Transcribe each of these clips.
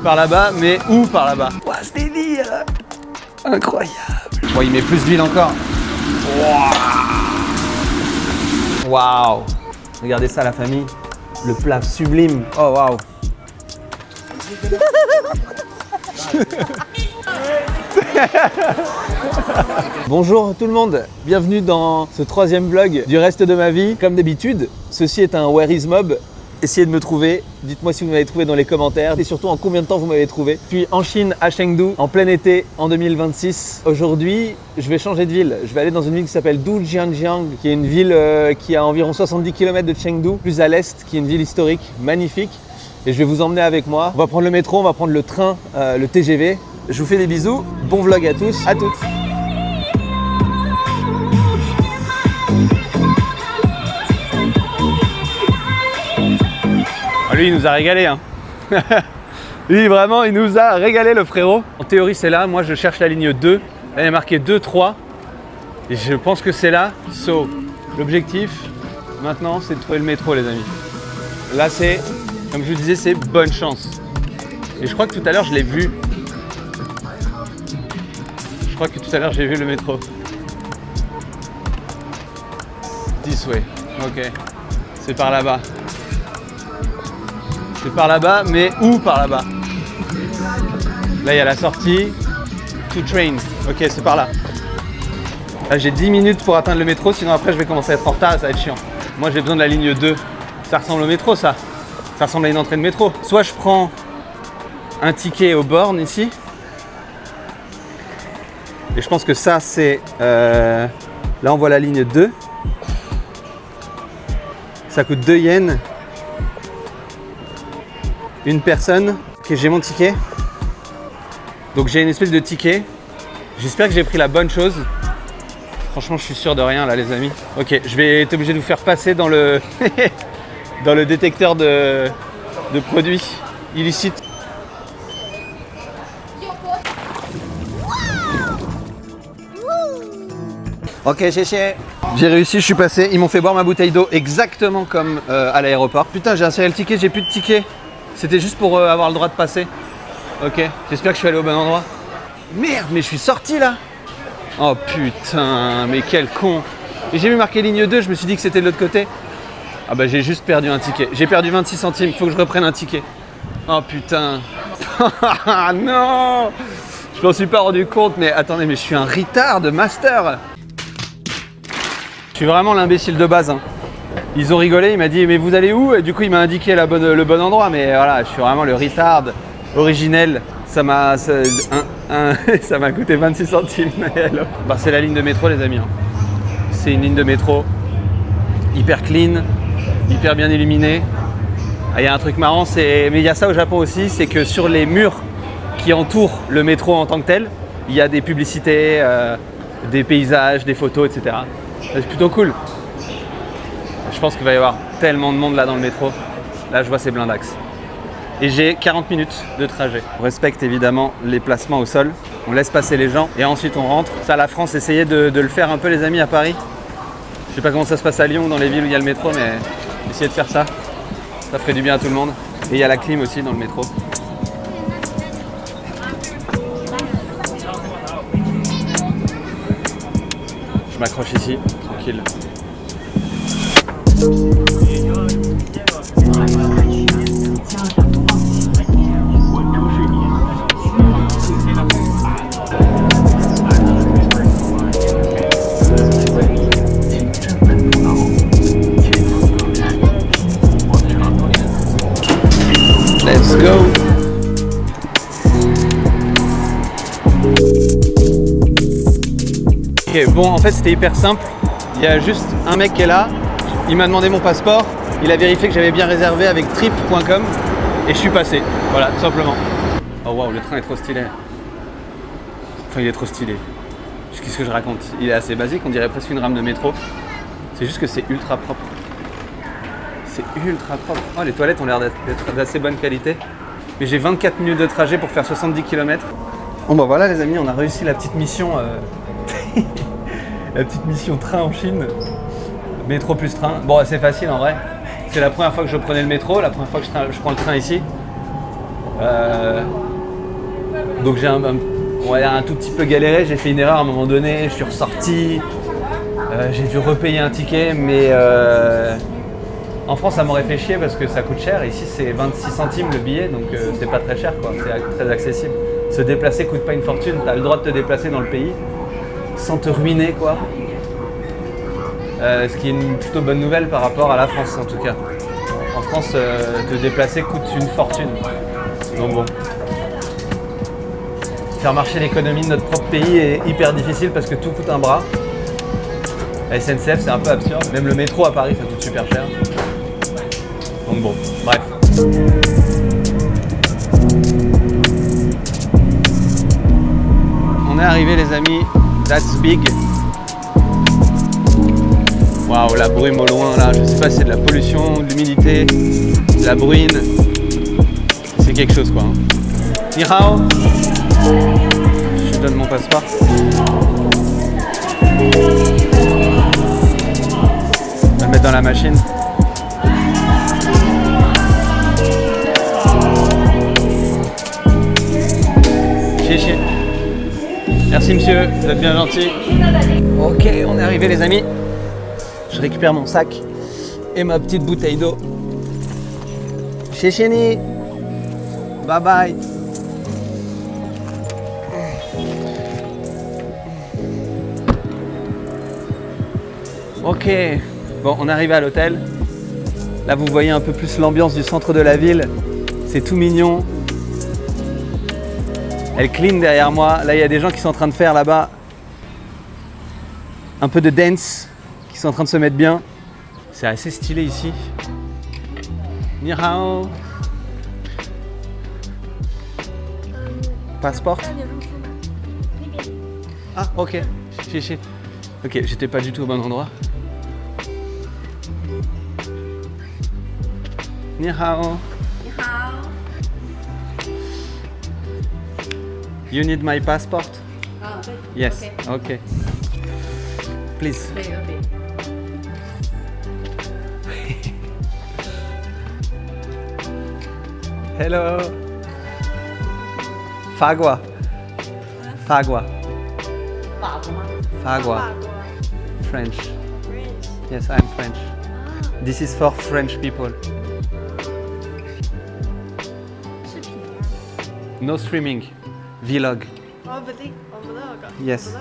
Par là-bas, mais où par là-bas? Ouah, ce délire! Incroyable! Bon, il met plus d'huile encore. Waouh! Regardez ça, la famille. Le plat sublime. Oh, waouh! Bonjour tout le monde, bienvenue dans ce troisième vlog du reste de ma vie. Comme d'habitude, ceci est un Where is Mob. Essayez de me trouver, dites-moi si vous m'avez trouvé dans les commentaires et surtout en combien de temps vous m'avez trouvé. Je suis en Chine, à Chengdu, en plein été, en 2026. Aujourd'hui, je vais changer de ville. Je vais aller dans une ville qui s'appelle Dujiangjiang, qui est une ville qui est à environ 70 km de Chengdu, plus à l'est, qui est une ville historique, magnifique. Et je vais vous emmener avec moi. On va prendre le métro, on va prendre le train, le TGV. Je vous fais des bisous, bon vlog à tous, à toutes. Lui, il nous a régalé, hein. Lui, vraiment, il nous a régalé, le frérot. En théorie, c'est là. Moi, je cherche la ligne 2. Là, il y a marqué 2, 3. Et je pense que c'est là. So, l'objectif, maintenant, c'est de trouver le métro, les amis. Là, c'est, comme je vous disais, c'est bonne chance. Et je crois que tout à l'heure, je l'ai vu. Je crois que tout à l'heure, j'ai vu le métro. This way. Ok. C'est par là-bas. C'est par là-bas, mais où par là-bas? Là, il y a la sortie. To train. Ok, c'est par là. Là, j'ai 10 minutes pour atteindre le métro, sinon après, je vais commencer à être en retard et ça va être chiant. Moi, j'ai besoin de la ligne 2. Ça ressemble au métro, ça. Ça ressemble à une entrée de métro. Soit je prends un ticket aux bornes ici. Et je pense que ça, c'est... Là, on voit la ligne 2. Ça coûte 2 yens. Une personne. Ok, j'ai mon ticket. Donc j'ai une espèce de ticket. J'espère que j'ai pris la bonne chose. Franchement, je suis sûr de rien là, les amis. Ok, je vais être obligé de vous faire passer dans le dans le détecteur de produits illicites. Ok, chéché. J'ai réussi, je suis passé. Ils m'ont fait boire ma bouteille d'eau exactement comme à l'aéroport. Putain, j'ai inséré le ticket, j'ai plus de ticket. C'était juste pour avoir le droit de passer. Ok, j'espère que je suis allé au bon endroit. Merde, mais je suis sorti là. Oh putain, mais quel con. Et j'ai vu marqué ligne 2, je me suis dit que c'était de l'autre côté. Ah bah j'ai juste perdu un ticket. J'ai perdu 26 centimes, faut que je reprenne un ticket. Oh putain. Non. Je m'en suis pas rendu compte, mais attendez, mais je suis un retard de master. Je suis vraiment l'imbécile de base, hein. Ils ont rigolé, il m'a dit mais vous allez où? Et du coup il m'a indiqué le bon endroit, mais voilà, je suis vraiment le retard originel. Ça m'a coûté 26 centimes. Bah, c'est la ligne de métro, les amis, hein. C'est une ligne de métro hyper clean, hyper bien illuminée. Il y a un truc marrant, mais il y a ça au Japon aussi, c'est que sur les murs qui entourent le métro en tant que tel, il y a des publicités, des paysages, des photos, etc. C'est plutôt cool. Je pense qu'il va y avoir tellement de monde là dans le métro. Là, je vois ces blindax. Et j'ai 40 minutes de trajet. On respecte évidemment les placements au sol. On laisse passer les gens et ensuite on rentre. Ça, la France, essayez de le faire un peu, les amis, à Paris. Je sais pas comment ça se passe à Lyon, dans les villes où il y a le métro, mais essayez de faire ça. Ça ferait du bien à tout le monde. Et il y a la clim aussi dans le métro. Je m'accroche ici, tranquille. Let's go. Ok, bon, en fait c'était hyper simple. Il y a juste un mec qui est là. Il m'a demandé mon passeport, il a vérifié que j'avais bien réservé avec trip.com et je suis passé. Voilà, tout simplement. Oh waouh, le train est trop stylé. Enfin, il est trop stylé. Qu'est-ce que je raconte? Il est assez basique, on dirait presque une rame de métro. C'est juste que c'est ultra propre. C'est ultra propre. Oh, les toilettes ont l'air d'être d'assez bonne qualité. Mais j'ai 24 minutes de trajet pour faire 70 km. Bon bah voilà les amis, on a réussi la petite mission la petite mission train en Chine. Métro plus train. Bon, c'est facile en vrai. C'est la première fois que je prenais le métro, la première fois que je prends le train ici. Donc j'ai on va dire un tout petit peu galéré, j'ai fait une erreur à un moment donné, je suis ressorti, j'ai dû repayer un ticket, mais en France ça m'aurait fait chier parce que ça coûte cher. Ici c'est 26 centimes le billet, donc c'est pas très cher quoi, c'est très accessible. Se déplacer coûte pas une fortune, tu as le droit de te déplacer dans le pays sans te ruiner quoi. Ce qui est une plutôt bonne nouvelle par rapport à la France en tout cas. En France, te déplacer coûte une fortune. Donc bon. Faire marcher l'économie de notre propre pays est hyper difficile parce que tout coûte un bras. La SNCF c'est un peu absurde, même le métro à Paris ça coûte super cher. Donc bon, bref. On est arrivé les amis, that's big. Waouh, la brume au loin là, je sais pas si c'est de la pollution, de l'humidité, de la bruine. C'est quelque chose quoi. Ni hao. Je te donne mon passeport. On va le mettre dans la machine. Chichi. Merci monsieur, vous êtes bien gentil. Ok, on est arrivé les amis. Je récupère mon sac et ma petite bouteille d'eau. Chichini. Bye bye. Ok, bon on est arrivé à l'hôtel. Là vous voyez un peu plus l'ambiance du centre de la ville. C'est tout mignon. Elle clean derrière moi. Là il y a des gens qui sont en train de faire là-bas un peu de dance, qui sont en train de se mettre bien. C'est assez stylé ici. Ni hao. Passeport. Ah ok, chichi. Ok, j'étais pas du tout au bon endroit. Ni hao. Ni hao. You need my passport? Ah, oui. Yes. Ok. Okay. Please. Okay, okay. Hello. Fagua. Fagua. Fagua. French. Yes, I'm French. This is for French people. No streaming. Vlog. Oh, vlog. Yes.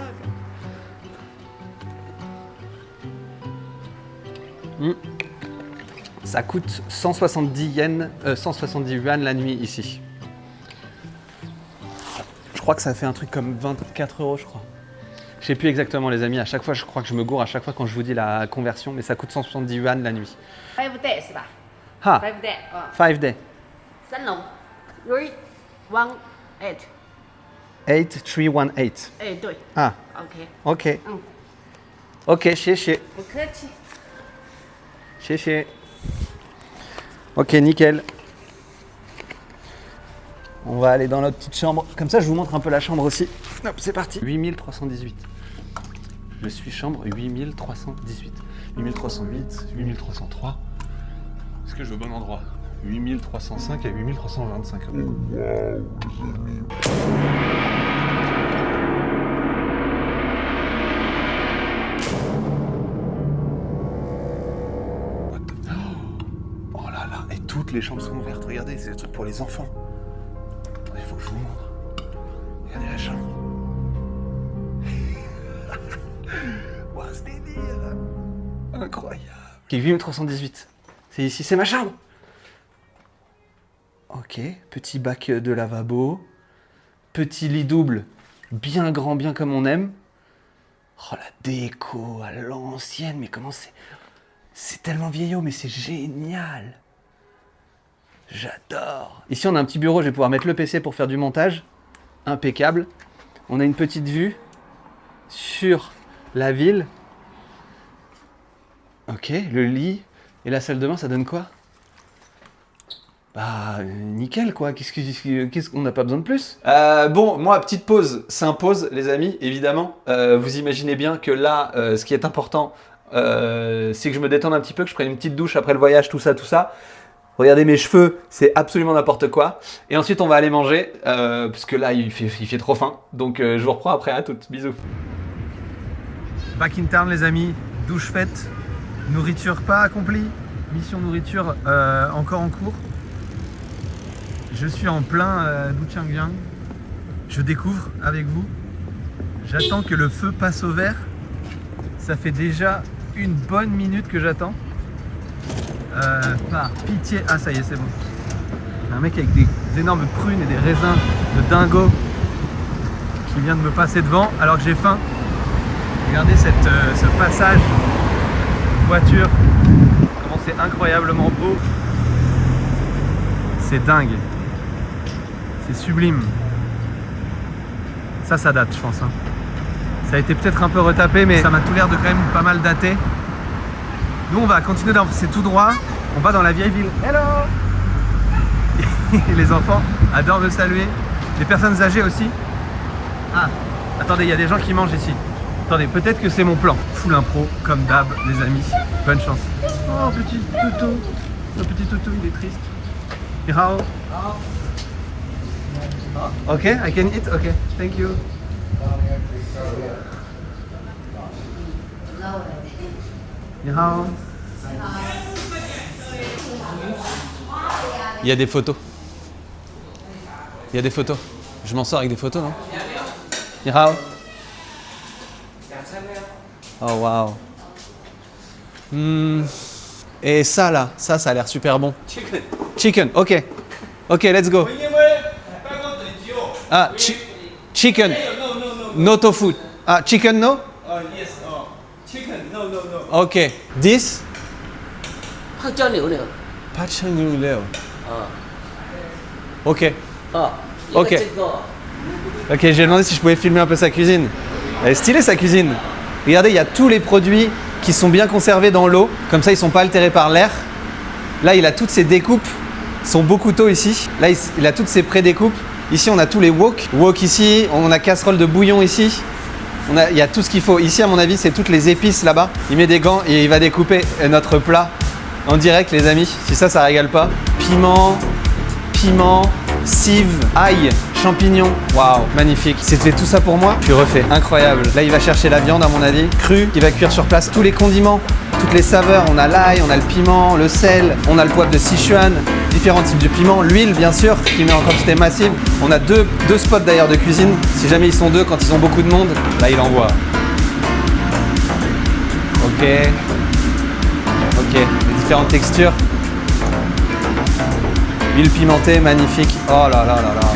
Ça coûte 170 yens, 170 yuan la nuit ici. Je crois que ça fait un truc comme 24 €, je crois. Je sais plus exactement les amis, à chaque fois je crois que je me gourre à chaque fois quand je vous dis la conversion, mais ça coûte 170 yuan la nuit. 5 days 是吧 Ah, ？5 days 啊， 5 days. 3龙，3 1 8， 8318. 哎，对 Ah, ，OK， ok. 嗯， Ok, chéché. 不客气。 Chéché. Ok, nickel. On va aller dans notre petite chambre. Comme ça, je vous montre un peu la chambre aussi. Hop, c'est parti. 8318. Je suis chambre 8318. 8308, 8303. Est-ce que je vais au bon endroit? 8305 et 8325. Oh là là, et toutes les chambres sont ouvertes. Regardez, c'est des trucs pour les enfants. Il faut que je vous montre. Regardez la chambre. Wow, ce délire. Incroyable. Ok, 8318. C'est ici, c'est ma chambre. Ok, petit bac de lavabo. Petit lit double, bien grand, bien comme on aime. Oh la déco à l'ancienne, mais comment c'est... C'est tellement vieillot, mais c'est génial. J'adore. Ici, on a un petit bureau, je vais pouvoir mettre le PC pour faire du montage. Impeccable. On a une petite vue sur la ville. Ok, le lit et la salle de bain, ça donne quoi? Bah, nickel quoi, qu'est-ce qu'on n'a pas besoin de plus? Bon, moi, petite pause s'impose, les amis, évidemment. Vous imaginez bien que là, ce qui est important, c'est que je me détende un petit peu, que je prenne une petite douche après le voyage, tout ça, tout ça. Regardez mes cheveux, c'est absolument n'importe quoi. Et ensuite, on va aller manger, parce que là, il fait trop faim. Donc, je vous reprends après. À toutes. Bisous. Back in town, les amis. Douche faite. Nourriture pas accomplie. Mission nourriture encore en cours. Je suis en plein Wuchangjiang. Je découvre avec vous. J'attends que le feu passe au vert. Ça fait déjà une bonne minute que j'attends. Par pitié. Ah, ça y est, c'est bon. Un mec avec des énormes prunes et des raisins de dingo qui vient de me passer devant alors que j'ai faim. Regardez ce passage de voiture. Comment c'est incroyablement beau. C'est dingue. C'est sublime. Ça date, je pense. Hein. Ça a été peut-être un peu retapé, mais ça m'a tout l'air de quand même pas mal daté. Nous, on va continuer d'avancer tout droit. On va dans la vieille ville. Hello. Et les enfants adorent me saluer. Les personnes âgées aussi. Ah, attendez, il y a des gens qui mangent ici. Attendez, peut-être que c'est mon plan. Full impro, comme d'hab, les amis. Bonne chance. Oh, petit toutou. Le petit toutou, il est triste. Ni hao. Ok, I can eat. Ok, thank you. Ni hao. Il y a des photos. Il y a des photos. Je m'en sors avec des photos, non? Ni hao. Oh waouh. Et ça là, ça a l'air super bon. Chicken. Chicken, ok. Ok, let's go. Ah, chicken. No tofu. Ah, chicken no? Yes. Chicken. No. Ok. This? 泡椒牛柳。 Pachanguleo. Ok. Ok. Ok, j'ai demandé si je pouvais filmer un peu sa cuisine. Elle est stylée sa cuisine. Regardez, il y a tous les produits qui sont bien conservés dans l'eau. Comme ça, ils ne sont pas altérés par l'air. Là, il a toutes ses découpes. Son beau couteau ici. Là, il a toutes ses pré-découpes. Ici, on a tous les wok. Wok ici. On a casserole de bouillon ici. Il y a tout ce qu'il faut. Ici, à mon avis, c'est toutes les épices là-bas. Il met des gants et il va découper notre plat en direct, les amis. Si ça régale pas. Piment, cive, ail, champignons. Waouh, magnifique. C'est fait tout ça pour moi. Je suis refait. Incroyable. Là, il va chercher la viande, à mon avis, crue. Il va cuire sur place. Tous les condiments, toutes les saveurs. On a l'ail, on a le piment, le sel, on a le poivre de Sichuan, différents types de piments, l'huile, bien sûr, qui met en quantité massive. On a deux spots d'ailleurs de cuisine. Si jamais ils sont deux, quand ils ont beaucoup de monde, là, il envoie. Ok. Les différentes textures. Huile pimentée, magnifique. Oh là là là là.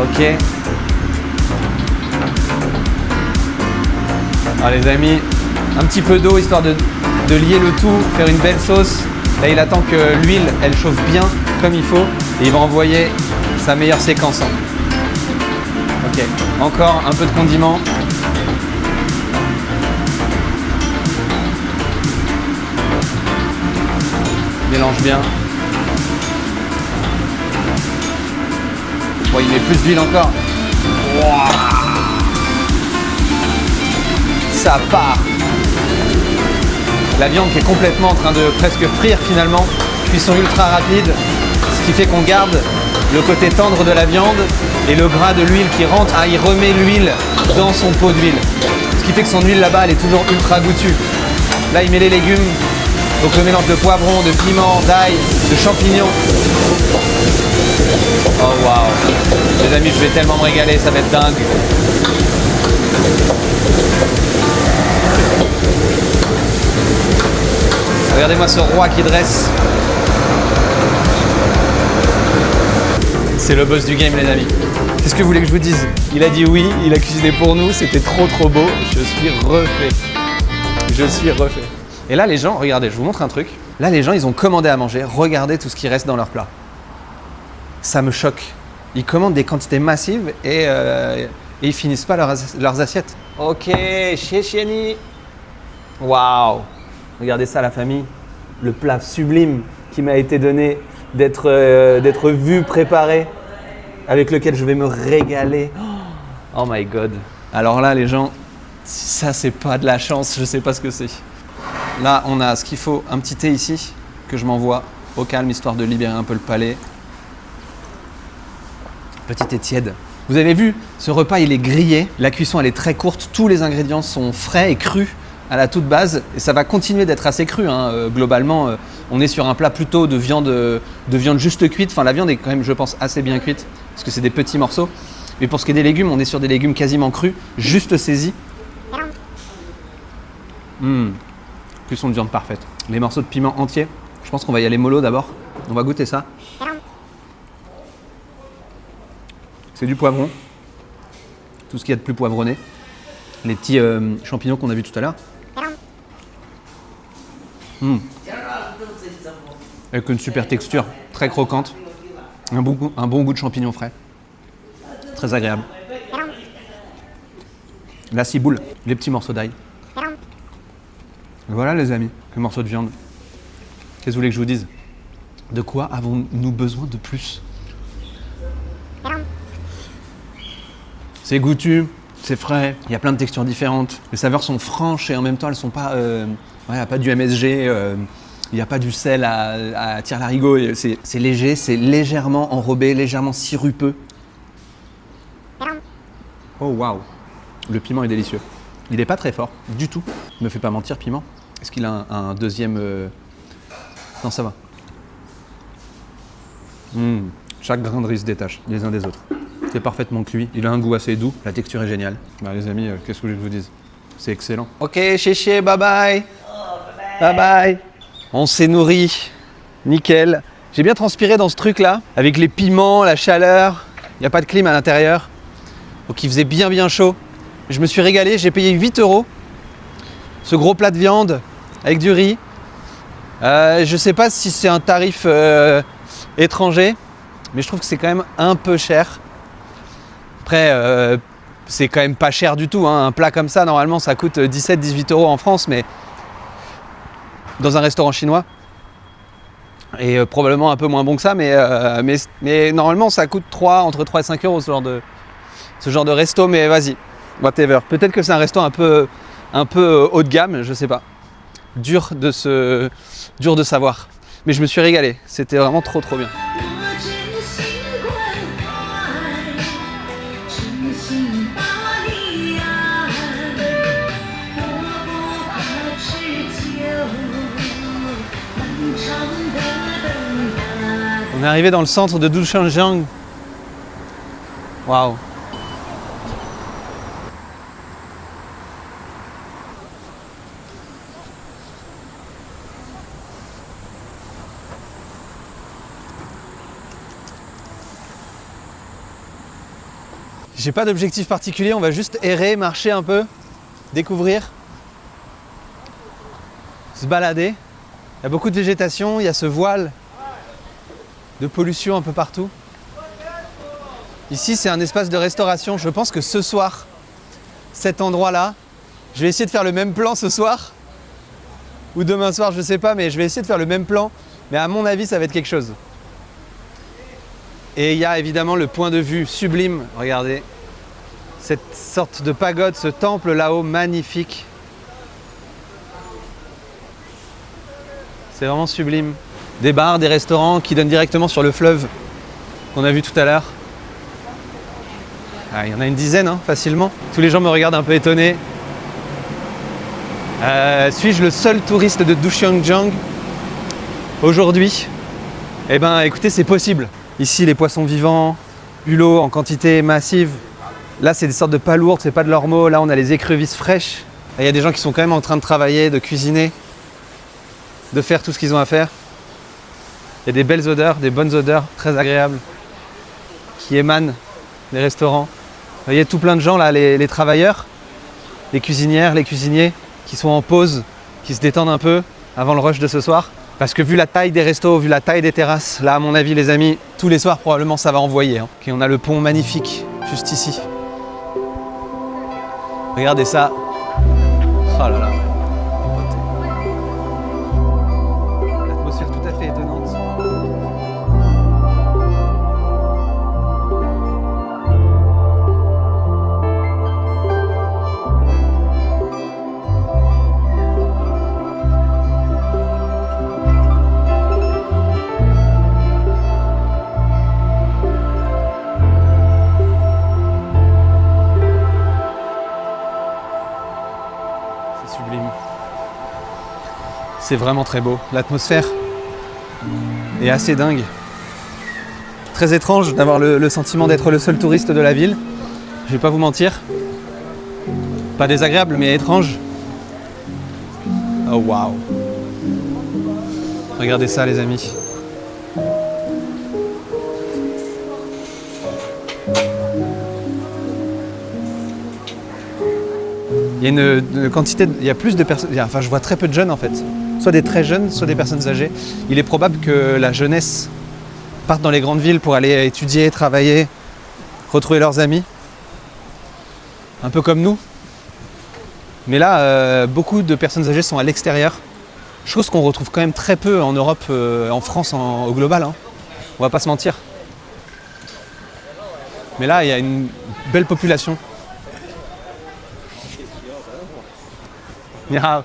Ok. Alors les amis, un petit peu d'eau histoire de lier le tout, faire une belle sauce. Là il attend que l'huile elle chauffe bien comme il faut et il va envoyer sa meilleure séquence. Ok, encore un peu de condiment. Mélange bien. Bon, il met plus d'huile encore. Wow. Ça part. La viande qui est complètement en train de presque frire finalement. Cuisson ultra rapide. Ce qui fait qu'on garde le côté tendre de la viande et le gras de l'huile qui rentre. Ah, il remet l'huile dans son pot d'huile. Ce qui fait que son huile là-bas, elle est toujours ultra goûtue. Là, il met les légumes. Donc le mélange de poivron, de piment, d'ail, de champignons. Oh waouh. Les amis, je vais tellement me régaler, ça va être dingue. Regardez-moi ce roi qui dresse. C'est le boss du game, les amis. Qu'est-ce que vous voulez que je vous dise? Il a dit oui, il a cuisiné pour nous, c'était trop beau. Je suis refait. Et là, les gens, regardez, je vous montre un truc. Là, les gens, ils ont commandé à manger. Regardez tout ce qui reste dans leur plat. Ça me choque. Ils commandent des quantités massives et ils finissent pas leurs assiettes. Ok, chieni. Waouh. Regardez ça, la famille. Le plat sublime qui m'a été donné d'être vu, préparé, avec lequel je vais me régaler. Oh my God. Alors là, les gens, si ça, c'est pas de la chance, je sais pas ce que c'est. Là, on a ce qu'il faut, un petit thé ici, que je m'envoie au calme, histoire de libérer un peu le palais. Petite et tiède. Vous avez vu, ce repas il est grillé, la cuisson elle est très courte, tous les ingrédients sont frais et crus à la toute base, et ça va continuer d'être assez cru. Globalement, on est sur un plat plutôt de viande juste cuite. Enfin, la viande est quand même, je pense, assez bien cuite, parce que c'est des petits morceaux. Mais pour ce qui est des légumes, on est sur des légumes quasiment crus, juste saisis. Cuisson de viande parfaite. Les morceaux de piment entiers, je pense qu'on va y aller mollo d'abord. On va goûter ça. C'est du poivron, tout ce qu'il y a de plus poivronné. Les petits champignons qu'on a vus tout à l'heure. Avec une super texture, très croquante. Un bon goût de champignons frais. Très agréable. La ciboule, les petits morceaux d'ail. Voilà les amis, les morceaux de viande. Qu'est-ce que vous voulez que je vous dise? De quoi avons-nous besoin de plus? C'est goûtu, c'est frais, il y a plein de textures différentes. Les saveurs sont franches et en même temps elles sont pas... il n'y a pas du MSG, il n'y a pas du sel à tire-larigot. C'est léger, c'est légèrement enrobé, légèrement sirupeux. Oh waouh, le piment est délicieux. Il n'est pas très fort, du tout. Ne me fais pas mentir, piment. Est-ce qu'il a un deuxième... Non, ça va. Chaque grain de riz se détache les uns des autres. C'est parfaitement cuit, il a un goût assez doux, la texture est géniale. Bah, les amis, qu'est-ce que je vous dise? C'est excellent. Ok, chéché, bye bye. Bye bye. On s'est nourri, nickel. J'ai bien transpiré dans ce truc-là, avec les piments, la chaleur. Il n'y a pas de clim à l'intérieur, donc il faisait bien chaud. Je me suis régalé, j'ai payé 8 €. Ce gros plat de viande avec du riz. Je sais pas si c'est un tarif étranger, mais je trouve que c'est quand même un peu cher. Après, c'est quand même pas cher du tout. Un plat comme ça, normalement, ça coûte 17-18 € en France, mais dans un restaurant chinois. Et probablement un peu moins bon que ça, mais normalement, ça coûte entre 3 et 5 € ce genre de resto. Mais vas-y, whatever. Peut-être que c'est un resto un peu haut de gamme, je sais pas. Dur de savoir. Mais je me suis régalé. C'était vraiment trop bien. On est arrivé dans le centre de Dushanjiang. Waouh. J'ai pas d'objectif particulier, on va juste errer, marcher un peu, découvrir, se balader. Il y a beaucoup de végétation, il y a ce voile de pollution un peu partout. Ici, c'est un espace de restauration. Je pense que ce soir, cet endroit-là, je vais essayer de faire le même plan ce soir. Ou demain soir, je sais pas, mais je vais essayer de faire le même plan. Mais à mon avis, ça va être quelque chose. Et il y a évidemment le point de vue sublime. Regardez, cette sorte de pagode, ce temple là-haut, magnifique. C'est vraiment sublime. Des bars, des restaurants qui donnent directement sur le fleuve qu'on a vu tout à l'heure. Ah, il y en a une dizaine, facilement. Tous les gens me regardent un peu étonnés. Suis-je le seul touriste de Dushanjiang aujourd'hui? Eh ben, écoutez, c'est possible. Ici, les poissons vivants, hulots en quantité massive. Là, c'est des sortes de palourdes, c'est pas de l'ormeau. Là, on a les écrevisses fraîches. Il y a des gens qui sont quand même en train de travailler, de cuisiner, de faire tout ce qu'ils ont à faire. Il y a des belles odeurs, des bonnes odeurs, très agréables, qui émanent des restaurants. Vous voyez tout plein de gens là, les travailleurs, les cuisinières, les cuisiniers, qui sont en pause, qui se détendent un peu avant le rush de ce soir. Parce que vu la taille des restos, vu la taille des terrasses, là à mon avis les amis, tous les soirs probablement ça va envoyer. Okay, on a le pont magnifique, juste ici. Regardez ça. Oh là là. L'atmosphère tout à fait étonnante. C'est vraiment très beau. L'atmosphère est assez dingue. Très étrange d'avoir le sentiment d'être le seul touriste de la ville. Je vais pas vous mentir. Pas désagréable, mais étrange. Oh waouh! Regardez ça, les amis. Il y a une quantité, il y a plus de personnes, enfin je vois très peu de jeunes en fait. Soit des très jeunes, soit des personnes âgées. Il est probable que la jeunesse parte dans les grandes villes pour aller étudier, travailler, retrouver leurs amis. Un peu comme nous. Mais là, beaucoup de personnes âgées sont à l'extérieur. Chose qu'on retrouve quand même très peu en Europe, en France au global. Hein. On va pas se mentir. Mais là, il y a une belle population. Ni hao.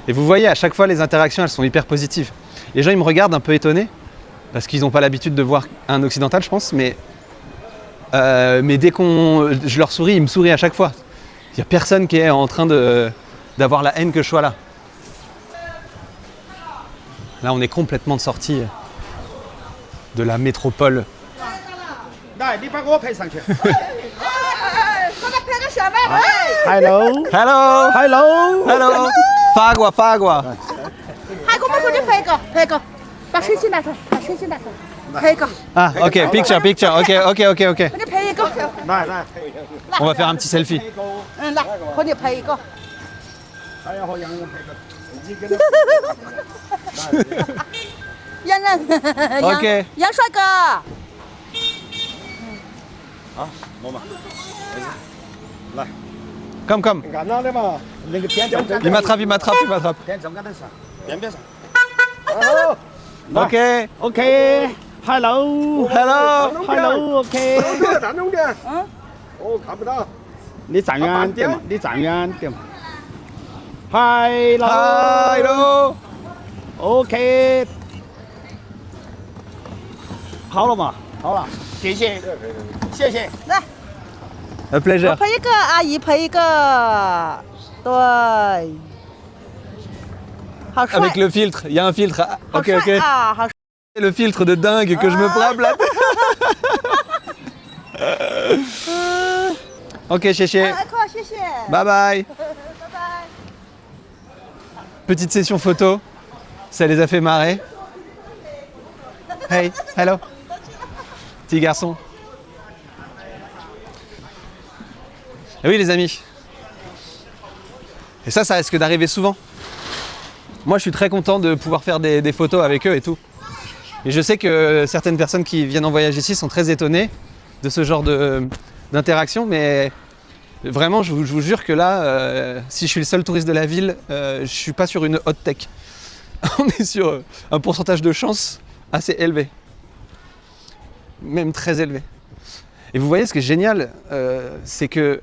Et vous voyez, à chaque fois, les interactions, elles sont hyper positives. Les gens, ils me regardent un peu étonnés, parce qu'ils n'ont pas l'habitude de voir un occidental, je pense, mais dès je leur souris, ils me sourient à chaque fois. Il n'y a personne qui est en train d'avoir la haine que je sois là. Là, on est complètement sorti de la métropole. Hello. Hello! Hello. Hello! Fagua, fagua! 还给我们说你拍一个，拍一个，把手机拿出来，把手机拿出来，拍一个， Ah, ok, picture, ok. 给你拍一个， On va faire un petit selfie. 来，和你拍一个。OK 杨帅哥， Come. 看到了嘛？那个边上， Il m'attrape. 边上跟得上，边上。Hello. Ok. OK. Hello. Hello. OK. 站中间。哦，看不到。你站远点嘛，你站远点嘛。Hello. Hello. OK。好了嘛？好了，谢谢，谢谢。来， A pleasure. 拍一个，阿姨拍一个，对，好帅， Avec le filtre, il y a un filtre. Ah, 好 ok, 帅 ok. 啊，好。 Le filtre de dingue que je me frappe là. Ok, chéché. 哎，快，谢谢， Bye bye. 拜拜。 Petite session photo. Ça les a fait marrer. Hey, hello. Petit garçon. Et oui les amis. Et ça risque d'arriver souvent. Moi je suis très content de pouvoir faire des photos avec eux et tout. Et je sais que certaines personnes qui viennent en voyage ici sont très étonnées de ce genre d'interaction, mais vraiment je vous jure que là, si je suis le seul touriste de la ville, je suis pas sur une hot tech. On est sur un pourcentage de chance assez élevé. Même très élevé. Et vous voyez ce qui est génial, c'est que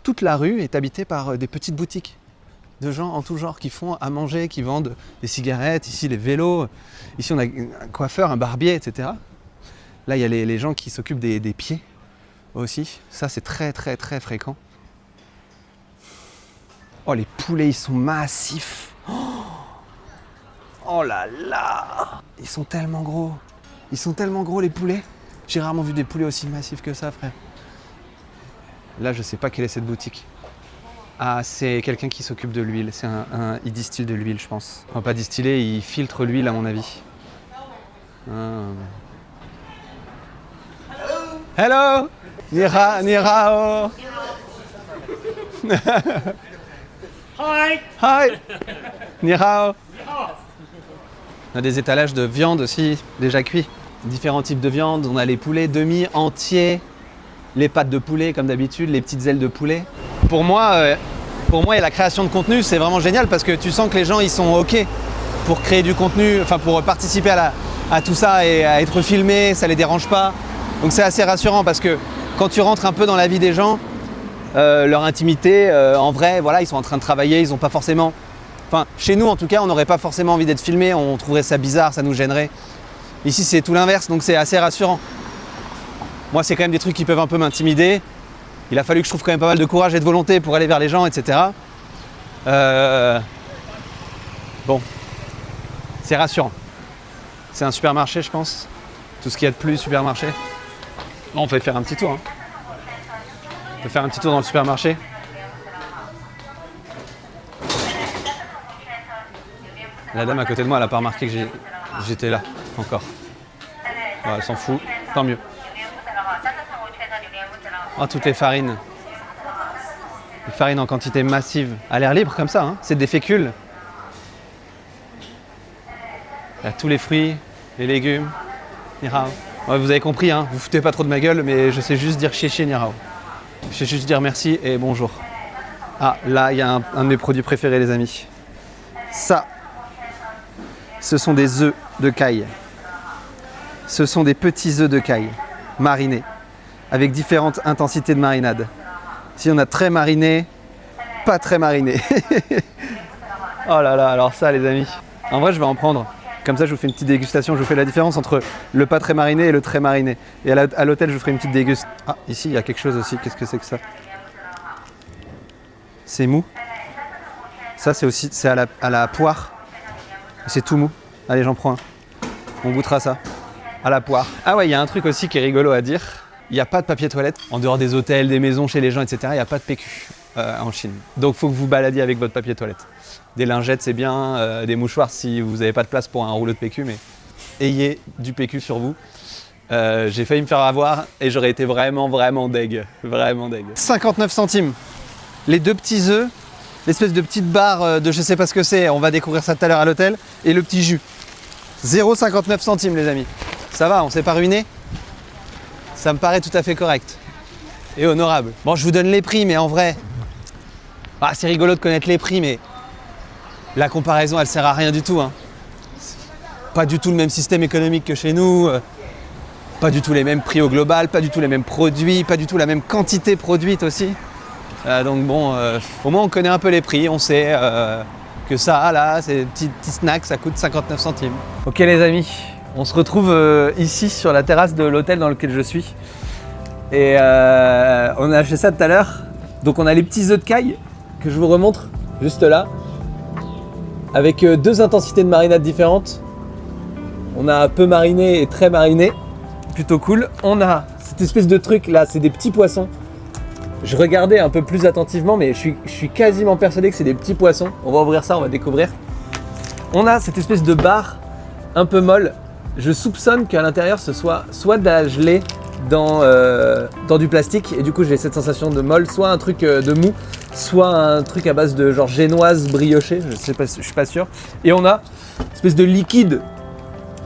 toute la rue est habitée par des petites boutiques de gens en tout genre qui font à manger, qui vendent des cigarettes, ici les vélos, ici on a un coiffeur, un barbier, etc. Là il y a les gens qui s'occupent des pieds aussi, ça c'est très très très fréquent. Oh les poulets ils sont massifs. Oh là là, ils sont tellement gros. Ils sont tellement gros les poulets. J'ai rarement vu des poulets aussi massifs que ça frère. Là je sais pas quelle est cette boutique. Ah, c'est quelqu'un qui s'occupe de l'huile. Il distille de l'huile, je pense. Enfin, pas distiller, il filtre l'huile, à mon avis. Ah. Hello. Ni hao. Hi. Ni hao. On a des étalages de viande aussi, déjà cuits. Différents types de viande. On a les poulets demi, entiers. Les pattes de poulet comme d'habitude, les petites ailes de poulet. Pour moi, la création de contenu, c'est vraiment génial parce que tu sens que les gens, ils sont OK pour créer du contenu, enfin pour participer à tout ça et à être filmés, ça les dérange pas. Donc c'est assez rassurant parce que quand tu rentres un peu dans la vie des gens, leur intimité, en vrai, voilà, ils sont en train de travailler, ils n'ont pas forcément... Enfin, chez nous en tout cas, on n'aurait pas forcément envie d'être filmé, on trouverait ça bizarre, ça nous gênerait. Ici, c'est tout l'inverse, donc c'est assez rassurant. Moi, c'est quand même des trucs qui peuvent un peu m'intimider. Il a fallu que je trouve quand même pas mal de courage et de volonté pour aller vers les gens, etc. Bon, c'est rassurant. C'est un supermarché, je pense. Tout ce qu'il y a de plus, supermarché. Bon, on peut faire un petit tour. Hein. On peut faire un petit tour dans le supermarché. La dame à côté de moi, elle n'a pas remarqué que j'étais là, encore. Ouais, elle s'en fout, tant mieux. Oh, toutes les farines. Les farines en quantité massive. À l'air libre comme ça, hein. C'est des fécules. Il y a tous les fruits, les légumes. Nihao. Ouais, vous avez compris, hein. Vous foutez pas trop de ma gueule, mais je sais juste dire chéché nihao. Je sais juste dire merci et bonjour. Ah, là, il y a un de mes produits préférés, les amis. Ça, ce sont des œufs de caille. Ce sont des petits œufs de caille, marinés, avec différentes intensités de marinade. Si on a très mariné, pas très mariné. Oh là là, alors ça, les amis. En vrai, je vais en prendre. Comme ça, je vous fais une petite dégustation. Je vous fais la différence entre le pas très mariné et le très mariné. Et à l'hôtel, je vous ferai une petite dégustation. Ah, ici, il y a quelque chose aussi. Qu'est-ce que c'est que ça? C'est mou. Ça, c'est à la poire. C'est tout mou. Allez, j'en prends un. On goûtera ça. À la poire. Ah ouais, il y a un truc aussi qui est rigolo à dire. Il n'y a pas de papier toilette. En dehors des hôtels, des maisons, chez les gens, etc., il n'y a pas de PQ en Chine. Donc, il faut que vous baladiez avec votre papier toilette. Des lingettes, c'est bien. Des mouchoirs si vous n'avez pas de place pour un rouleau de PQ, mais ayez du PQ sur vous. J'ai failli me faire avoir et j'aurais été vraiment deg. Vraiment deg. 59 centimes. Les deux petits œufs, l'espèce de petite barre de je sais pas ce que c'est, on va découvrir ça tout à l'heure à l'hôtel, et le petit jus. 0,59 centimes, les amis. Ça va, on s'est pas ruiné? Ça me paraît tout à fait correct. Et honorable. Bon, je vous donne les prix, mais en vrai... Ah, c'est rigolo de connaître les prix, mais... La comparaison, elle sert à rien du tout. Hein. Pas du tout le même système économique que chez nous. Pas du tout les mêmes prix au global, pas du tout les mêmes produits, pas du tout la même quantité produite aussi. Donc bon, au moins on connaît un peu les prix, on sait que ça, là, ces petits snacks, ça coûte 59 centimes. Ok les amis, on se retrouve ici sur la terrasse de l'hôtel dans lequel je suis. Et on a acheté ça tout à l'heure. Donc on a les petits œufs de caille que je vous remontre juste là. Avec deux intensités de marinade différentes. On a peu mariné et très mariné. Plutôt cool. On a cette espèce de truc là, c'est des petits poissons. Je regardais un peu plus attentivement, mais je suis quasiment persuadé que c'est des petits poissons. On va ouvrir ça, on va découvrir. On a cette espèce de barre un peu molle. Je soupçonne qu'à l'intérieur, ce soit de la gelée dans du plastique. Et du coup, j'ai cette sensation de molle, soit un truc de mou, soit un truc à base de genre génoise briochée. Je suis pas sûr. Et on a une espèce de liquide.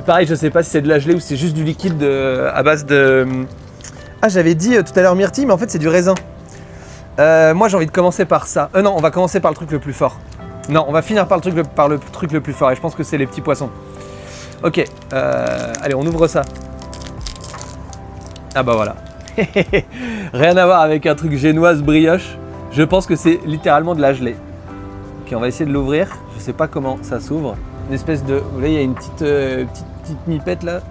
Pareil, je sais pas si c'est de la gelée ou si c'est juste du liquide à base de... Ah, j'avais dit tout à l'heure myrtille, mais en fait, c'est du raisin. Moi j'ai envie de commencer par ça. Non, on va commencer par le truc le plus fort. Non, on va finir par le truc le plus fort et je pense que c'est les petits poissons. Ok, allez, on ouvre ça. Ah bah voilà. Rien à voir avec un truc génoise brioche. Je pense que c'est littéralement de la gelée. Ok, on va essayer de l'ouvrir. Je sais pas comment ça s'ouvre. Une espèce de... Vous voyez, il y a une petite mipette là.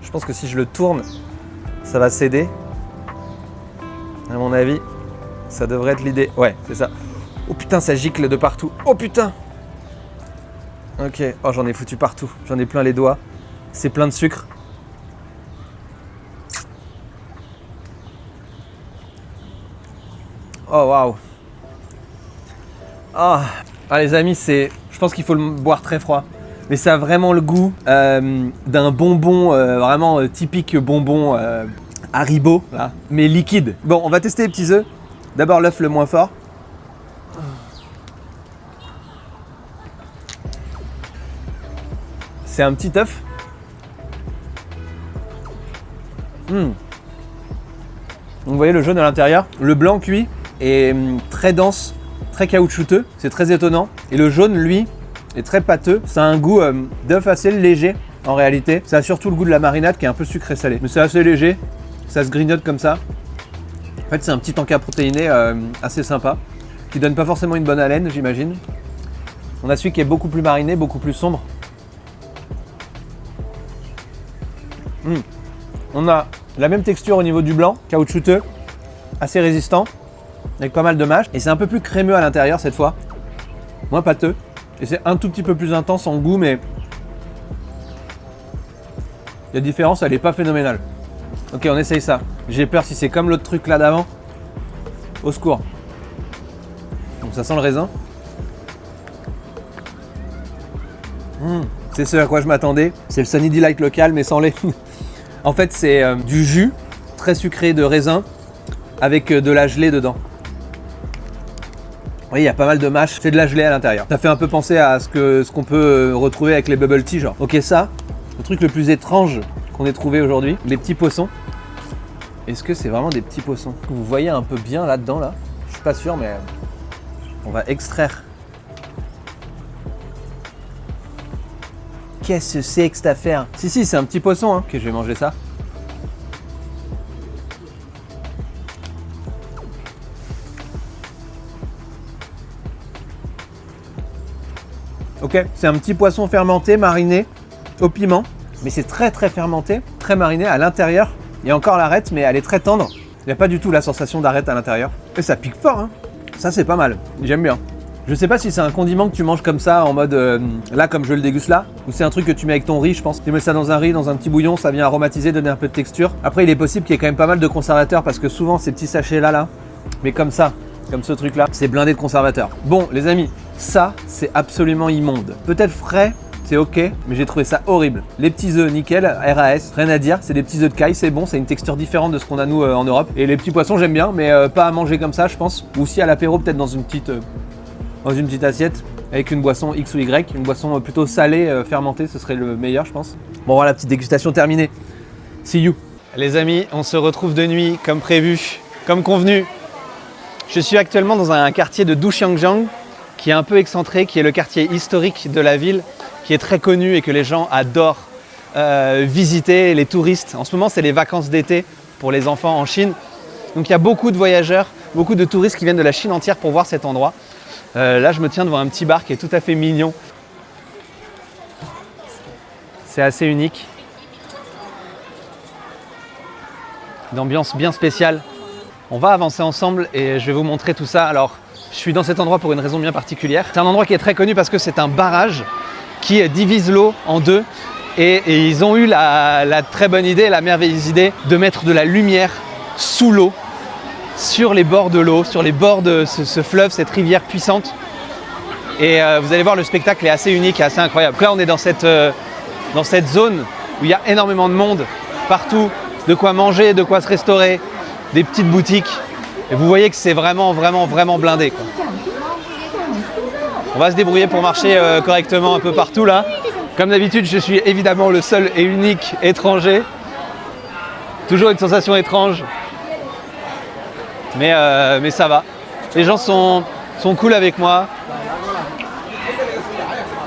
Je pense que si je le tourne, ça va céder. À mon avis. Ça devrait être l'idée. Ouais, c'est ça. Oh putain, ça gicle de partout. Oh putain. Ok. Oh, j'en ai foutu partout. J'en ai plein les doigts. C'est plein de sucre. Oh waouh. Ah, les amis, je pense qu'il faut le boire très froid. Mais ça a vraiment le goût d'un bonbon, vraiment typique bonbon Haribo, là, mais liquide. Bon, on va tester les petits œufs. D'abord l'œuf le moins fort. C'est un petit œuf. Vous voyez le jaune à l'intérieur. Le blanc cuit est très dense, très caoutchouteux. C'est très étonnant. Et le jaune, lui, est très pâteux. Ça a un goût d'œuf assez léger en réalité. Ça a surtout le goût de la marinade qui est un peu sucré salé. Mais c'est assez léger. Ça se grignote comme ça. En fait, c'est un petit encas protéiné assez sympa, qui donne pas forcément une bonne haleine, j'imagine. On a celui qui est beaucoup plus mariné, beaucoup plus sombre. On a La même texture au niveau du blanc, caoutchouteux, assez résistant, avec pas mal de mâche. Et c'est un peu plus crémeux à l'intérieur cette fois, moins pâteux. Et c'est un tout petit peu plus intense en goût, mais la différence, elle est pas phénoménale. Ok, on essaye ça. J'ai peur si c'est comme l'autre truc là d'avant. Au secours. Donc ça sent le raisin. C'est ce à quoi je m'attendais. C'est le Sunny Delight local, mais sans lait. En fait, c'est du jus très sucré de raisin avec de la gelée dedans. Oui, il y a pas mal de mâche. C'est de la gelée à l'intérieur. Ça fait un peu penser à ce qu'on peut retrouver avec les bubble tea, genre. Ok, ça, le truc le plus étrange qu'on ait trouvé aujourd'hui, les petits poissons. Est-ce que c'est vraiment des petits poissons? Vous voyez un peu bien là-dedans, là? Je suis pas sûr, mais on va extraire. Qu'est-ce que c'est que cette affaire? Si, c'est un petit poisson, hein. Ok, je vais manger ça. Ok, c'est un petit poisson fermenté, mariné au piment. Mais c'est très fermenté, très mariné. À l'intérieur, il y a encore l'arête, mais elle est très tendre. Il n'y a pas du tout la sensation d'arête à l'intérieur. Et ça pique fort, hein. Ça, c'est pas mal. J'aime bien. Je sais pas si c'est un condiment que tu manges comme ça, en mode là, comme je le déguste là, ou c'est un truc que tu mets avec ton riz, je pense. Tu mets ça dans un riz, dans un petit bouillon, ça vient aromatiser, donner un peu de texture. Après, il est possible qu'il y ait quand même pas mal de conservateurs parce que souvent, ces petits sachets là, mais comme ça, comme ce truc là, c'est blindé de conservateurs. Bon, les amis, ça, c'est absolument immonde. Peut-être frais, c'est ok, mais j'ai trouvé ça horrible. Les petits œufs, nickel, RAS, rien à dire, c'est des petits œufs de caille, c'est bon, c'est une texture différente de ce qu'on a nous en Europe. Et les petits poissons, j'aime bien, mais pas à manger comme ça, je pense. Ou si à l'apéro, peut-être dans une petite assiette, avec une boisson X ou Y, une boisson plutôt salée, fermentée, ce serait le meilleur, je pense. Bon, voilà, petite dégustation terminée. See you. Les amis, on se retrouve de nuit, comme prévu, comme convenu. Je suis actuellement dans un quartier de Duxiangjiang, qui est un peu excentré, qui est le quartier historique de la ville, qui est très connu et que les gens adorent visiter, les touristes. En ce moment, c'est les vacances d'été pour les enfants en Chine. Donc il y a beaucoup de voyageurs, beaucoup de touristes qui viennent de la Chine entière pour voir cet endroit. Là, je me tiens devant un petit bar qui est tout à fait mignon. C'est assez unique. Une ambiance bien spéciale. On va avancer ensemble et je vais vous montrer tout ça. Alors, je suis dans cet endroit pour une raison bien particulière. C'est un endroit qui est très connu parce que c'est un barrage qui divise l'eau en deux. Et ils ont eu la très bonne idée, la merveilleuse idée de mettre de la lumière sous l'eau, sur les bords de l'eau, sur les bords de ce fleuve, cette rivière puissante. Et vous allez voir, le spectacle est assez unique et assez incroyable. Là, on est dans cette zone où il y a énormément de monde, partout, de quoi manger, de quoi se restaurer, des petites boutiques. Et vous voyez que c'est vraiment blindé, quoi. On va se débrouiller pour marcher correctement un peu partout là. Comme d'habitude, je suis évidemment le seul et unique étranger. Toujours une sensation étrange. Mais ça va. Les gens sont cool avec moi.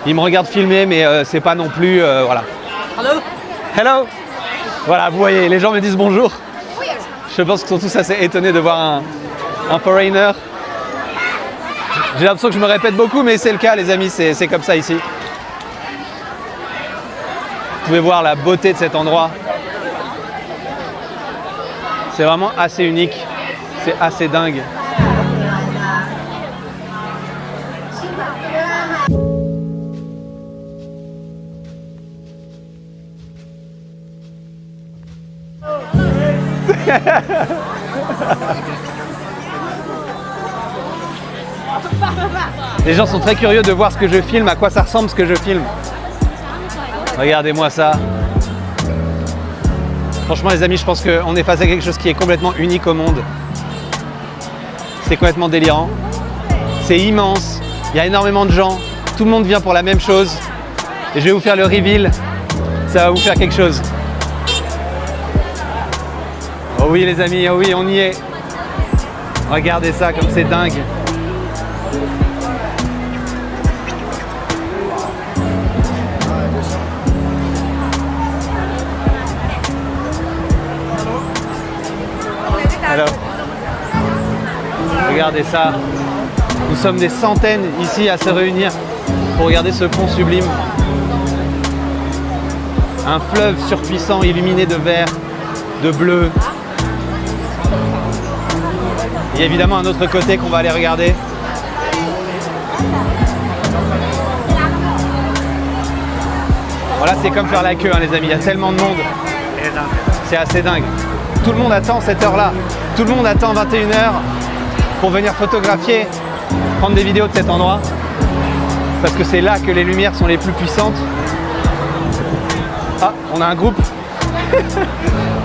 Ils me regardent filmer, mais c'est pas non plus... voilà. Hello. Hello. Voilà, vous voyez, les gens me disent bonjour. Je pense qu'ils sont tous assez étonnés de voir un foreigner. J'ai l'impression que je me répète beaucoup, mais c'est le cas, les amis, c'est comme ça ici. Vous pouvez voir la beauté de cet endroit. C'est vraiment assez unique, c'est assez dingue. Les gens sont très curieux de voir ce que je filme, à quoi ça ressemble ce que je filme. Regardez-moi ça. Franchement les amis, je pense qu'on est face à quelque chose qui est complètement unique au monde. C'est complètement délirant. C'est immense. Il y a énormément de gens. Tout le monde vient pour la même chose. Et je vais vous faire le reveal. Ça va vous faire quelque chose. Oh oui les amis, oh oui, on y est. Regardez ça comme c'est dingue. Alors, regardez ça. Nous sommes des centaines ici à se réunir pour regarder ce pont sublime. Un fleuve surpuissant illuminé de vert. de bleu. Il y a évidemment un autre côté qu'on va aller regarder. Voilà, c'est comme faire la queue, hein, les amis. Il y a tellement de monde. C'est assez dingue. Tout le monde attend cette heure-là. Tout le monde attend 21h pour venir photographier, prendre des vidéos de cet endroit. Parce que c'est là que les lumières sont les plus puissantes. Ah, on a un groupe.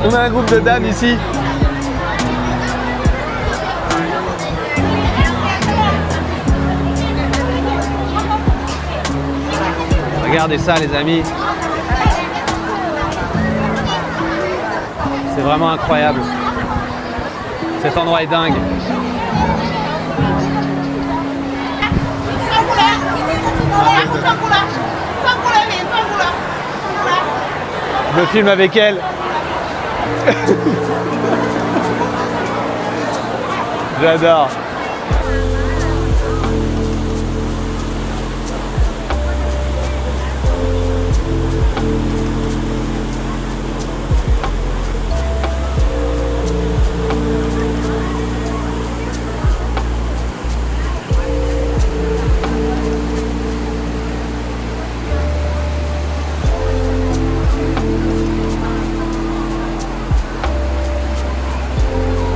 On a un groupe de dames ici. Regardez ça, les amis. C'est vraiment incroyable. Cet endroit est dingue. Je me filme avec elle. J'adore.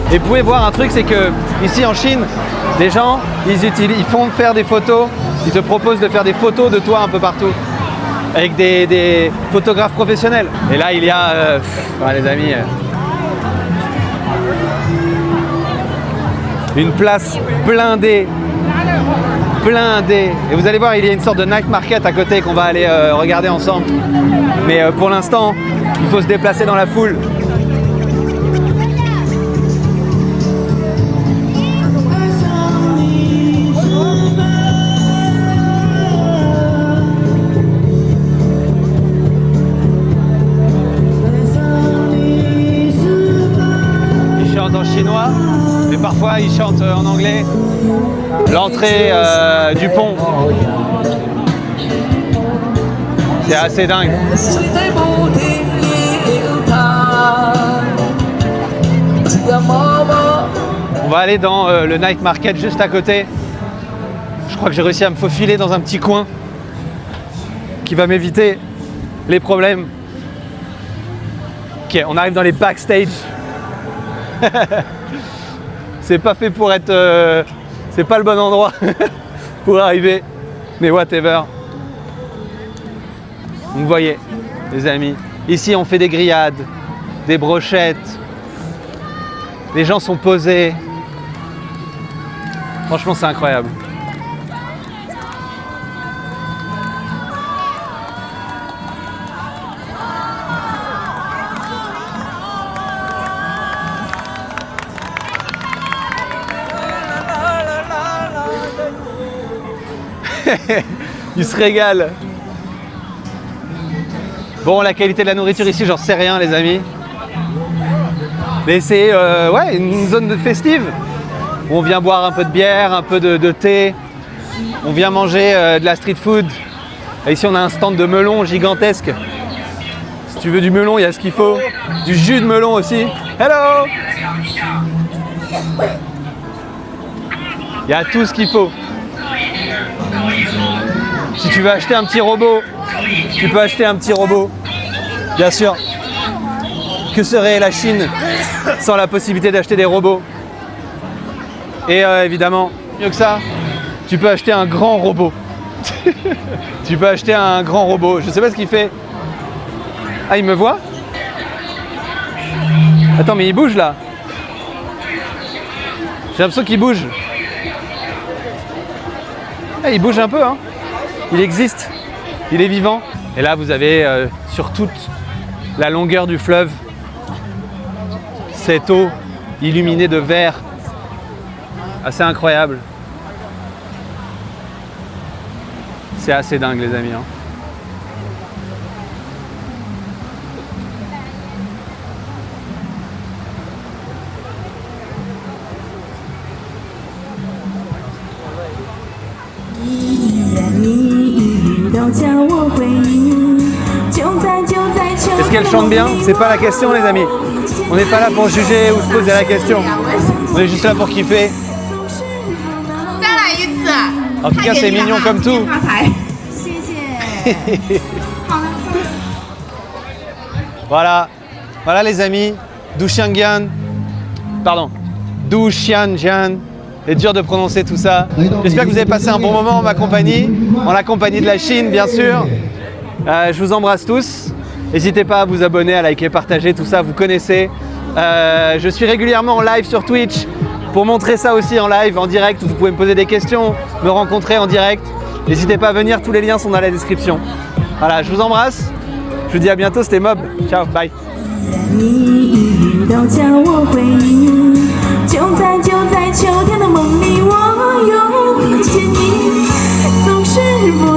Et vous pouvez voir un truc, c'est que ici en Chine, les gens, ils font faire des photos, ils te proposent de faire des photos de toi un peu partout, avec des photographes professionnels. Et là, il y a, les amis, une place blindée, blindée. Et vous allez voir, il y a une sorte de night market à côté qu'on va aller regarder ensemble. Mais pour l'instant, il faut se déplacer dans la foule. Mais parfois ils chantent en anglais. L'entrée du pont, c'est assez dingue. On va aller dans le night market juste à côté. Je crois que j'ai réussi à me faufiler dans un petit coin qui va m'éviter les problèmes. Ok, on arrive dans les backstage. C'est pas fait pour être... c'est pas le bon endroit pour arriver, mais whatever. Vous voyez, les amis, ici on fait des grillades, des brochettes, les gens sont posés. Franchement, c'est incroyable. Il se régale. Bon, la qualité de la nourriture ici, j'en sais rien, les amis. Mais c'est ouais, une zone festive où on vient boire un peu de bière, un peu de thé. On vient manger de la street food. Et ici, on a un stand de melon gigantesque. Si tu veux du melon, il y a ce qu'il faut. Du jus de melon aussi. Hello! Il y a tout ce qu'il faut. Si tu veux acheter un petit robot, tu peux acheter un petit robot. Bien sûr. Que serait la Chine sans la possibilité d'acheter des robots? Et évidemment, mieux que ça, tu peux acheter un grand robot. Tu peux acheter un grand robot. Je sais pas ce qu'il fait. Ah, il me voit? Attends, mais il bouge là. J'ai l'impression qu'il bouge. Ah, il bouge un peu, hein. Il existe. Il est vivant. Et là, vous avez sur toute la longueur du fleuve cette eau illuminée de vert. Assez incroyable. C'est assez dingue, les amis, hein. Est-ce qu'il qu'elle chante bien, c'est pas la question les amis. On n'est pas là pour juger ou se poser la question. On est juste là pour kiffer. En tout cas, c'est mignon comme tout. Voilà, voilà les amis, Dushanjian, c'est dur de prononcer tout ça. J'espère que vous avez passé un bon moment en ma compagnie, en la compagnie de la Chine bien sûr. Je vous embrasse tous. N'hésitez pas à vous abonner, à liker, partager, tout ça, vous connaissez. Je suis régulièrement en live sur Twitch pour montrer ça aussi en live, en direct. Vous pouvez me poser des questions, me rencontrer en direct. N'hésitez pas à venir, tous les liens sont dans la description. Voilà, je vous embrasse. Je vous dis à bientôt, c'était Mob. Ciao, bye. 你一遇到叫我回应，就在秋天的梦里，我又遇见你，总是不